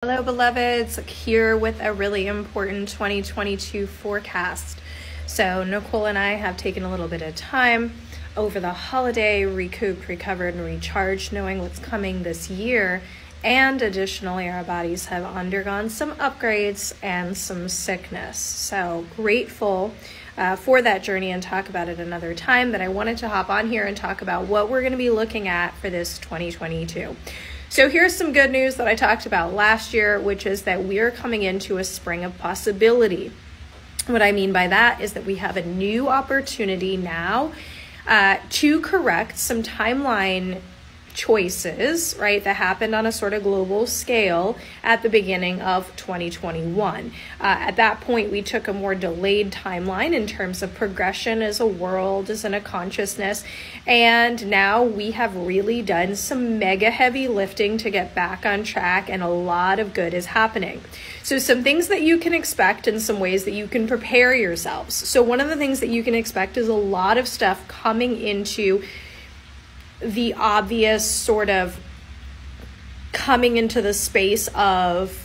Hello, beloveds, here with a really important 2022 forecast. So Nicole and I have taken a little bit of time over the holiday, recouped, recovered, and recharged, knowing what's coming this year. And additionally, our bodies have undergone some upgrades and some sickness. So grateful for that journey and talk about it another time. But I wanted to hop on here and talk about what we're going to be looking at for this 2022. So here's some good news that I talked about last year, which is that we are coming into a spring of possibility. What I mean by that is that we have a new opportunity now to correct some timeline choices, right, that happened on a sort of global scale at the beginning of 2021. At that point, we took a more delayed timeline in terms of progression as a world, as in a consciousness, and now we have really done some mega heavy lifting to get back on track, and a lot of good is happening. So some things that you can expect and some ways that you can prepare yourselves. So one of the things that you can expect is a lot of stuff coming into the obvious sort of coming into the space of,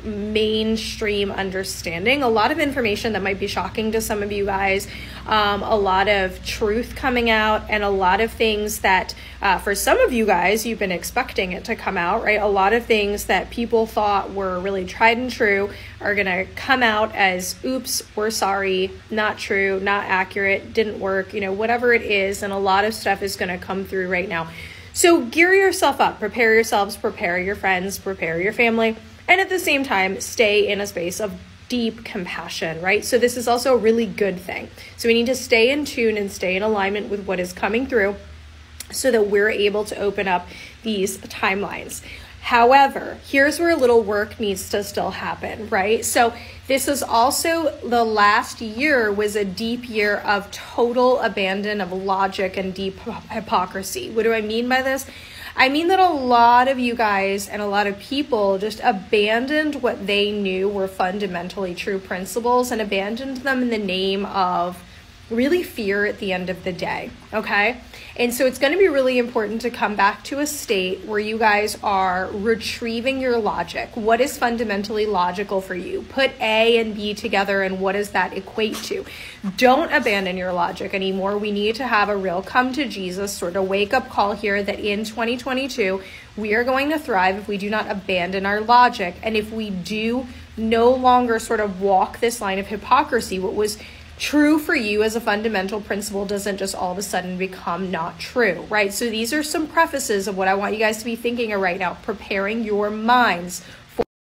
mainstream understanding. A lot of information that might be shocking to some of you guys, a lot of truth coming out, and a lot of things that for some of you guys, you've been expecting it to come out, right? A lot of things that people thought were really tried and true are going to come out as, oops, we're sorry, not true, not accurate, didn't work, whatever it is. And a lot of stuff is going to come through right now. So gear yourself up, prepare yourselves, prepare your friends, prepare your family, and at the same time, stay in a space of deep compassion, right? So this is also a really good thing. So we need to stay in tune and stay in alignment with what is coming through so that we're able to open up these timelines. However, here's where a little work needs to still happen, right? So this is also, the last year was a deep year of total abandon of logic and deep hypocrisy. What do I mean by this? I mean that a lot of you guys and a lot of people just abandoned what they knew were fundamentally true principles and abandoned them in the name of really fear at the end of the day, okay? And so it's going to be really important to come back to a state where you guys are retrieving your logic. What is fundamentally logical for you? Put A and B together, and what does that equate to? Don't abandon your logic anymore. We need to have a real come to Jesus sort of wake up call here that in 2022, we are going to thrive if we do not abandon our logic. And if we do no longer sort of walk this line of hypocrisy, what was true for you as a fundamental principle doesn't just all of a sudden become not true, right? So these are some prefaces of what I want you guys to be thinking of right now, preparing your minds